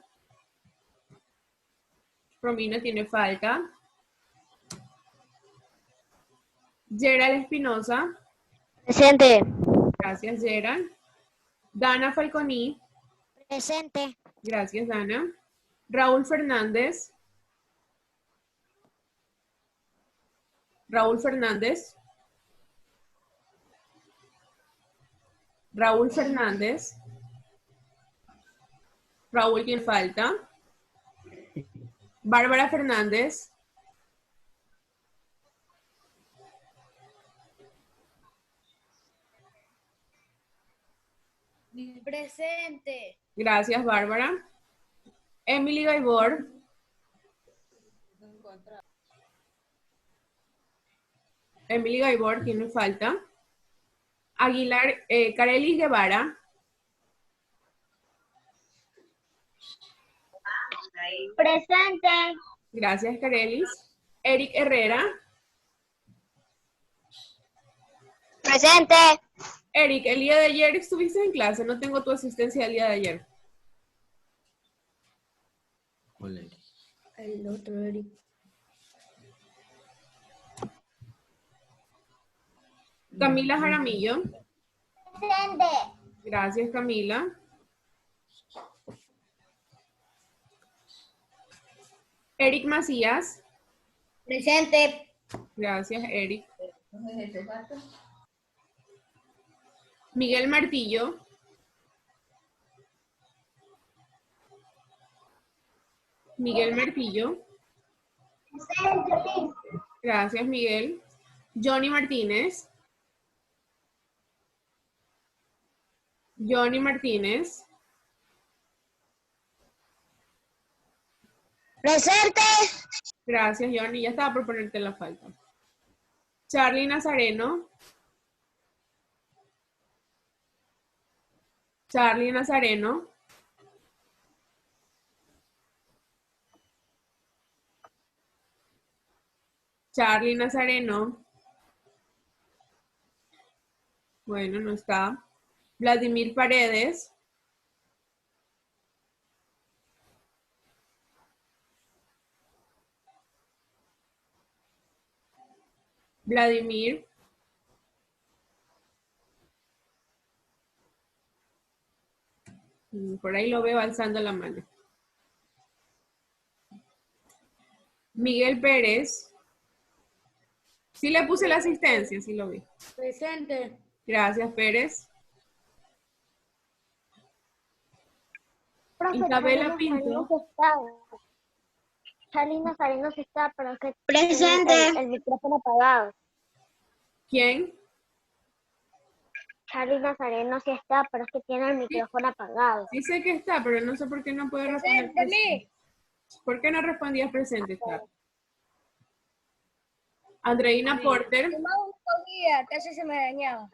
Speaker 1: Romina tiene falta. Gerald Espinosa.
Speaker 2: Presente.
Speaker 1: Gracias, Gerald. Dana Falconi.
Speaker 4: Presente.
Speaker 1: Gracias, Dana. Raúl Fernández. Raúl Fernández. Raúl Fernández. Raúl tiene falta. Bárbara Fernández.
Speaker 2: Presente.
Speaker 1: Gracias, Bárbara. Emily Gaibor. Emily Gaibor tiene falta. Aguilar, Carelis Guevara.
Speaker 4: Presente.
Speaker 1: Gracias, Carelis. Eric Herrera.
Speaker 2: Presente.
Speaker 1: Eric, el día de ayer estuviste en clase. No tengo tu asistencia el día de ayer.
Speaker 10: Hola, Eric.
Speaker 4: El otro Eric.
Speaker 1: Camila Jaramillo.
Speaker 4: Presente.
Speaker 1: Gracias, Camila. Eric Macías.
Speaker 2: Presente.
Speaker 1: Gracias, Eric. Miguel Martillo. Miguel Martillo.
Speaker 4: Presente.
Speaker 1: Gracias, Miguel. Johnny Martínez. Johnny Martínez.
Speaker 4: Presente.
Speaker 1: Gracias, Johnny. Ya estaba por ponerte la falta. Charlie Nazareno. Charlie Nazareno. Charlie Nazareno. Bueno, no está. Vladimir Paredes. Vladimir. Por ahí lo veo alzando la mano. Miguel Pérez. Sí le puse la asistencia, sí lo vi.
Speaker 2: Presente.
Speaker 1: Gracias, Pérez.
Speaker 4: Profe,
Speaker 1: Isabela
Speaker 4: Charly Nazareno
Speaker 1: Pinto.
Speaker 4: sí está. Charly Nazareno sí está, pero es que
Speaker 2: Presente.
Speaker 4: tiene el micrófono apagado.
Speaker 1: ¿Quién?
Speaker 4: Charly Nazareno sí está, pero es que tiene el micrófono apagado.
Speaker 1: Sí sé que está, pero no sé por qué no puede responder presente. ¿Por qué no respondías presente, Sara? Andreina Porter.
Speaker 2: Casi se me dañaba.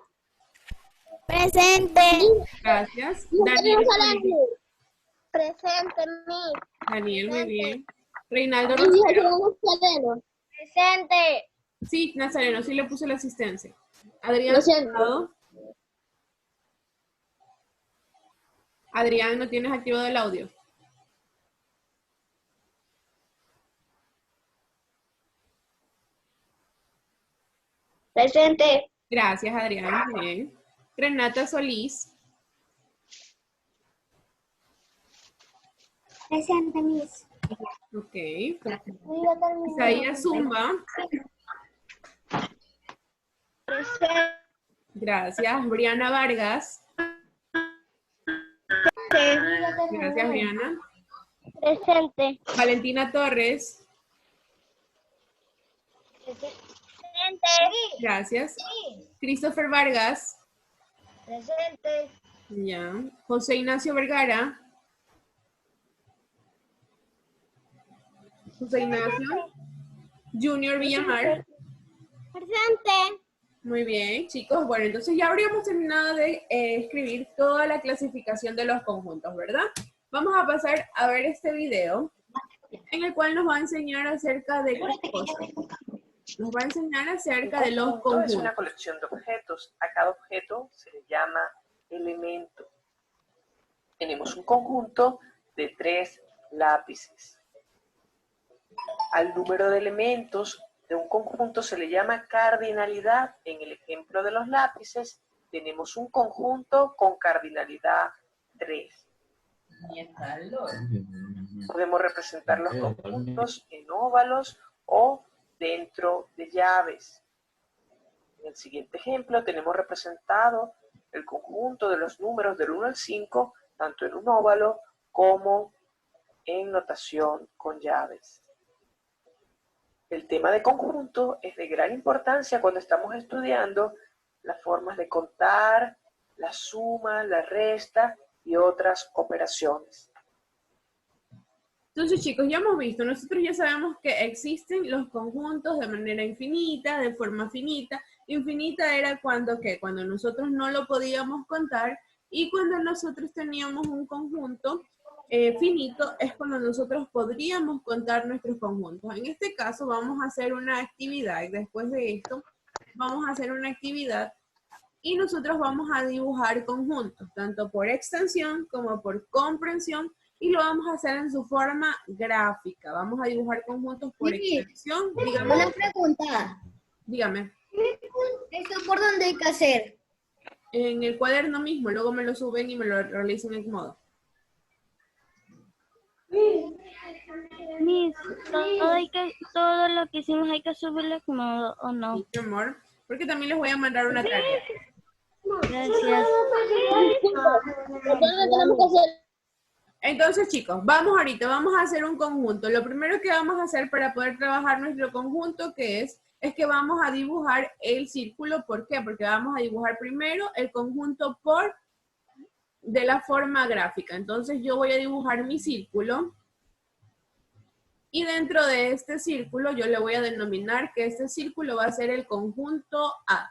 Speaker 4: Presente.
Speaker 1: Gracias. Daniel.
Speaker 4: Presente, mi.
Speaker 1: Daniel, muy bien. Reinaldo Rosero.
Speaker 2: Presente.
Speaker 1: Sí, Nazareno, sí le puse la asistencia. Adrián. Hurtado. Adrián, ¿no tienes activado el audio?
Speaker 2: Presente.
Speaker 1: Gracias, Adrián. Muy bien. Renata Solís.
Speaker 4: Presente, Miss.
Speaker 1: Ok. Isaías Zumba.
Speaker 2: Presente.
Speaker 1: Gracias. Briana Vargas. Gracias, Briana.
Speaker 2: Presente.
Speaker 1: Valentina Torres.
Speaker 2: Presente.
Speaker 1: Gracias. Christopher Vargas.
Speaker 2: Presente.
Speaker 1: Ya. José Ignacio Vergara. José Ignacio. Junior Villamar.
Speaker 2: Presente.
Speaker 1: Muy bien, chicos. Bueno, entonces ya habríamos terminado de escribir toda la clasificación de los conjuntos, ¿verdad? Vamos a pasar a ver este video en el cual nos va a enseñar acerca de qué cosas. Nos va a enseñar acerca de los conjuntos.
Speaker 10: Es una colección de objetos. A cada objeto se le llama elemento. Tenemos un conjunto de 3 lápices. Al número de elementos de un conjunto se le llama cardinalidad. En el ejemplo de los lápices tenemos un conjunto con cardinalidad 3. Podemos representar los conjuntos en óvalos o dentro de llaves. En el siguiente ejemplo tenemos representado el conjunto de los números del 1 al 5, tanto en un óvalo como en notación con llaves. El tema de conjunto es de gran importancia cuando estamos estudiando las formas de contar, la suma, la resta y otras operaciones.
Speaker 1: Entonces, chicos, ya hemos visto, nosotros ya sabemos que existen los conjuntos de manera infinita, de forma finita. Infinita era cuando, ¿qué? Cuando nosotros no lo podíamos contar, y cuando nosotros teníamos un conjunto finito es cuando nosotros podríamos contar nuestros conjuntos. En este caso vamos a hacer una actividad, después de esto vamos a hacer una actividad y nosotros vamos a dibujar conjuntos, tanto por extensión como por comprensión, y lo vamos a hacer en su forma gráfica. Vamos a dibujar conjuntos por extensión. Dígame.
Speaker 4: Una pregunta.
Speaker 1: Dígame.
Speaker 4: ¿Esto por dónde hay que hacer?
Speaker 1: En el cuaderno mismo, luego me lo suben y me lo realizan en modo.
Speaker 3: Miss, todo lo que hicimos hay que subirlo en modo, ¿o no?
Speaker 1: Sí, mi amor, porque también les voy a mandar una tarea.
Speaker 3: Gracias.
Speaker 1: Entonces, chicos, vamos a hacer un conjunto. Lo primero que vamos a hacer para poder trabajar nuestro conjunto, que es que vamos a dibujar el círculo. ¿Por qué? Porque vamos a dibujar primero el conjunto de la forma gráfica. Entonces, yo voy a dibujar mi círculo. Y dentro de este círculo, yo le voy a denominar que este círculo va a ser el conjunto A.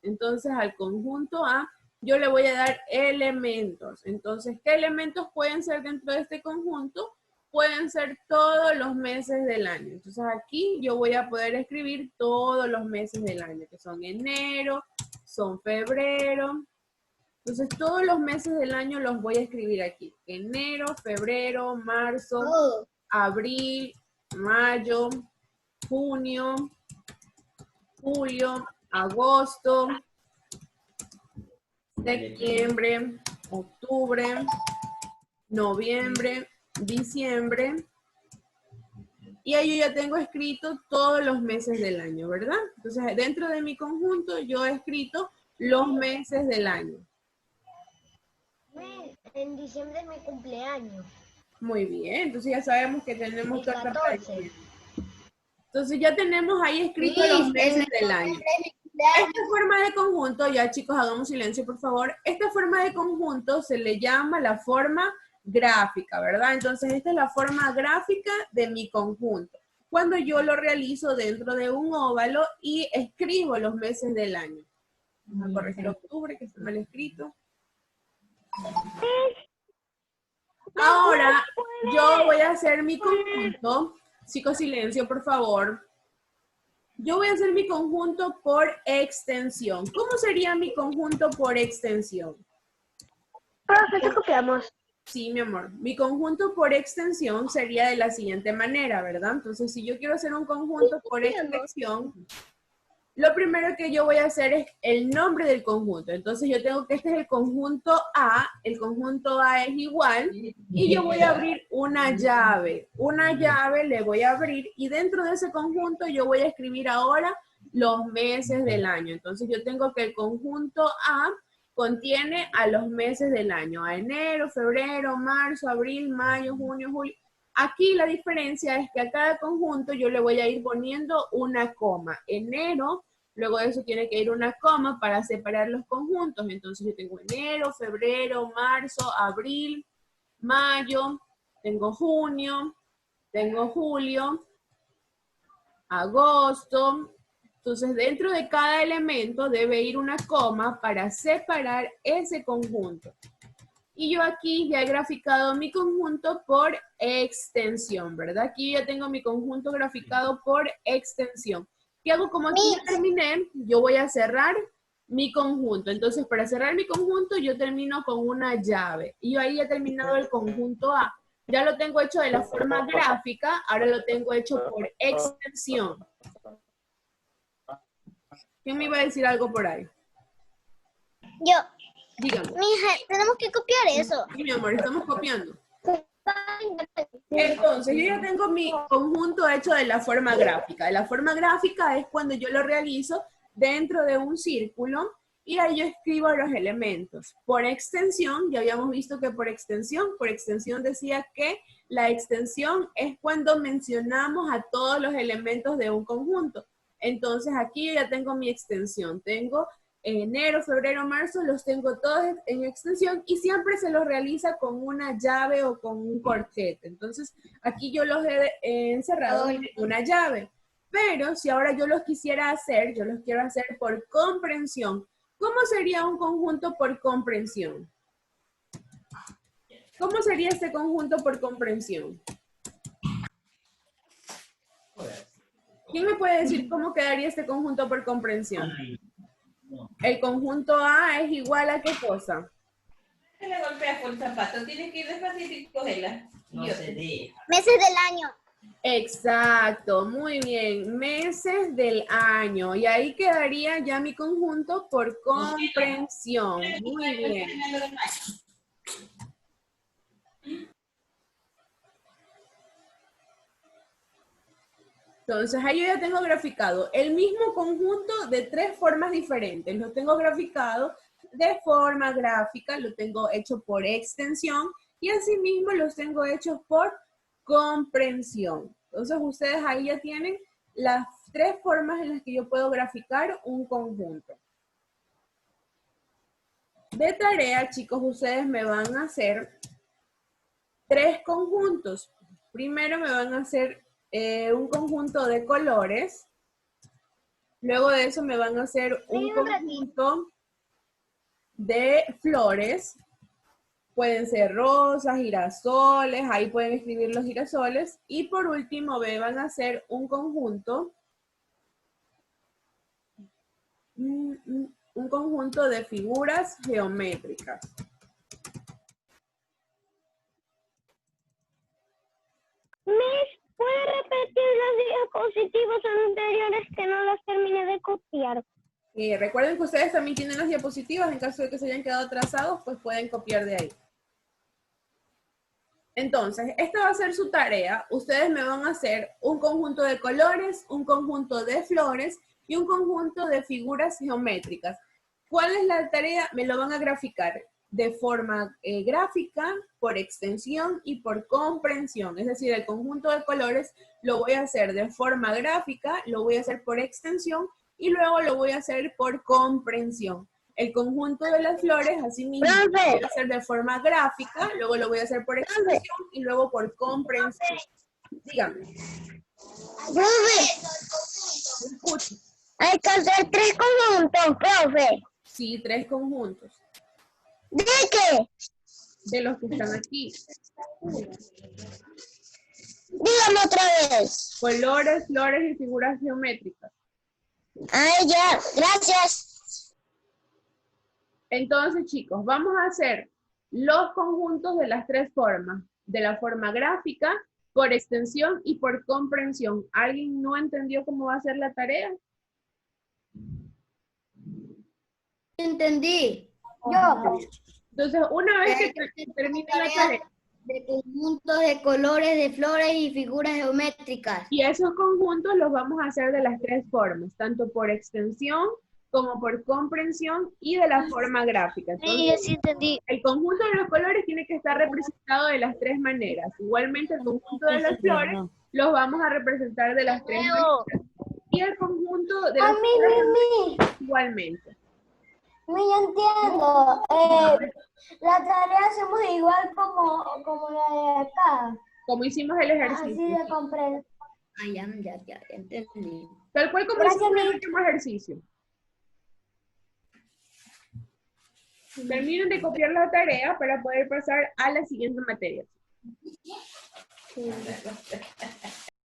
Speaker 1: Entonces, al conjunto A, yo le voy a dar elementos. Entonces, ¿qué elementos pueden ser dentro de este conjunto? Pueden ser todos los meses del año. Entonces, aquí yo voy a poder escribir todos los meses del año, que son enero, son febrero. Entonces, todos los meses del año los voy a escribir aquí. Enero, febrero, marzo, abril, mayo, junio, julio, agosto, septiembre, octubre, noviembre, diciembre. Y ahí yo ya tengo escrito todos los meses del año, ¿verdad? Entonces, dentro de mi conjunto yo he escrito los meses del año.
Speaker 2: En diciembre es mi cumpleaños.
Speaker 1: Muy bien, entonces ya sabemos que tenemos torta para diciembre. Entonces ya tenemos ahí escrito los meses del año. Esta forma de conjunto, ya chicos, hagamos silencio por favor. Esta forma de conjunto se le llama la forma gráfica, ¿verdad? Entonces esta es la forma gráfica de mi conjunto. Cuando yo lo realizo dentro de un óvalo y escribo los meses del año. Vamos a corregir octubre, que está mal escrito. Ahora yo voy a hacer mi conjunto. Chicos, silencio, por favor. Yo voy a hacer mi conjunto por extensión. ¿Cómo sería mi conjunto por extensión?
Speaker 2: Profe, ¿qué copiamos?
Speaker 1: Sí, mi amor. Mi conjunto por extensión sería de la siguiente manera, ¿verdad? Entonces, si yo quiero hacer un conjunto por extensión, lo primero que yo voy a hacer es el nombre del conjunto. Entonces yo tengo que este es el conjunto A es igual, y yo voy a abrir una llave. Una llave le voy a abrir, y dentro de ese conjunto yo voy a escribir ahora los meses del año. Entonces yo tengo que el conjunto A contiene a los meses del año, a enero, febrero, marzo, abril, mayo, junio, julio. Aquí la diferencia es que a cada conjunto yo le voy a ir poniendo una coma. Enero, luego de eso tiene que ir una coma para separar los conjuntos. Entonces yo tengo enero, febrero, marzo, abril, mayo, tengo junio, tengo julio, agosto. Entonces dentro de cada elemento debe ir una coma para separar ese conjunto. Y yo aquí ya he graficado mi conjunto por extensión, ¿verdad? Aquí ya tengo mi conjunto graficado por extensión. ¿Qué hago? Como aquí ya terminé, yo voy a cerrar mi conjunto. Entonces, para cerrar mi conjunto, yo termino con una llave. Y yo ahí ya he terminado el conjunto A. Ya lo tengo hecho de la forma gráfica, ahora lo tengo hecho por extensión. ¿Quién me iba a decir algo por ahí?
Speaker 2: Yo.
Speaker 1: Dígame.
Speaker 2: Mija, tenemos que copiar eso.
Speaker 1: Sí, mi amor, estamos copiando. Entonces, yo ya tengo mi conjunto hecho de la forma gráfica. La forma gráfica es cuando yo lo realizo dentro de un círculo y ahí yo escribo los elementos. Por extensión, ya habíamos visto que por extensión decía que la extensión es cuando mencionamos a todos los elementos de un conjunto. Entonces, aquí yo ya tengo mi extensión. Tengo enero, febrero, marzo, los tengo todos en extensión y siempre se los realiza con una llave o con un corchete. Entonces, aquí yo los he encerrado en una llave. Pero si ahora yo los quisiera hacer, yo los quiero hacer por comprensión. ¿Cómo sería un conjunto por comprensión? ¿Cómo sería este conjunto por comprensión? ¿Quién me puede decir cómo quedaría este conjunto por comprensión? El conjunto A es igual a ¿qué cosa?
Speaker 11: Le golpea por el zapato, tienes que ir despacito y cogerla. No se deja.
Speaker 2: Meses del año.
Speaker 1: Exacto, muy bien. Meses del año. Y ahí quedaría ya mi conjunto por comprensión. Muy bien. Entonces, ahí yo ya tengo graficado el mismo conjunto de 3 formas diferentes. Lo tengo graficado de forma gráfica, lo tengo hecho por extensión y asimismo los tengo hechos por comprensión. Entonces, ustedes ahí ya tienen las 3 formas en las que yo puedo graficar un conjunto. De tarea, chicos, ustedes me van a hacer 3 conjuntos. Primero me van a hacer un conjunto de colores. Luego de eso me van a hacer un conjunto de flores. Pueden ser rosas, girasoles, ahí pueden escribir los girasoles. Y por último me van a hacer un conjunto de figuras geométricas.
Speaker 2: ¿Puede repetir las diapositivas anteriores que no las terminé de copiar?
Speaker 1: Recuerden que ustedes también tienen las diapositivas, en caso de que se hayan quedado atrasados, pues pueden copiar de ahí. Entonces, esta va a ser su tarea. Ustedes me van a hacer un conjunto de colores, un conjunto de flores y un conjunto de figuras geométricas. ¿Cuál es la tarea? Me lo van a graficar de forma gráfica, por extensión y por comprensión. Es decir, el conjunto de colores lo voy a hacer de forma gráfica, lo voy a hacer por extensión y luego lo voy a hacer por comprensión. El conjunto de las flores, así mismo, lo voy a hacer de forma gráfica, luego lo voy a hacer por extensión y luego por comprensión. Dígame.
Speaker 2: Profe, hay que hacer 3 conjuntos, profe.
Speaker 1: Sí, 3 conjuntos.
Speaker 2: ¿De qué?
Speaker 1: De los que están aquí.
Speaker 2: Dígame otra vez.
Speaker 1: Colores, flores y figuras geométricas.
Speaker 2: Ay, ya, gracias.
Speaker 1: Entonces, chicos, vamos a hacer los conjuntos de las 3 formas. De la forma gráfica, por extensión y por comprensión. ¿Alguien no entendió cómo va a ser la tarea?
Speaker 4: Entendí. Yo.
Speaker 1: Entonces, una vez que termine la tarea,
Speaker 4: De conjuntos de colores, de flores y figuras geométricas.
Speaker 1: y esos conjuntos los vamos a hacer de las tres formas, tanto por extensión como por comprensión y de la forma gráfica.
Speaker 2: Sí, yo sí entendí.
Speaker 1: El conjunto de los colores tiene que estar representado de las tres maneras. Igualmente el conjunto de las flores los vamos a representar de las tres maneras. Y el conjunto de las flores igualmente.
Speaker 4: Yo entiendo. La tarea hacemos igual como la de acá.
Speaker 1: Como hicimos el ejercicio.
Speaker 4: Así de comprender. Ya, entendí.
Speaker 1: Tal cual como hicimos el último ejercicio. Terminen de copiar la tarea para poder pasar a la siguiente materia.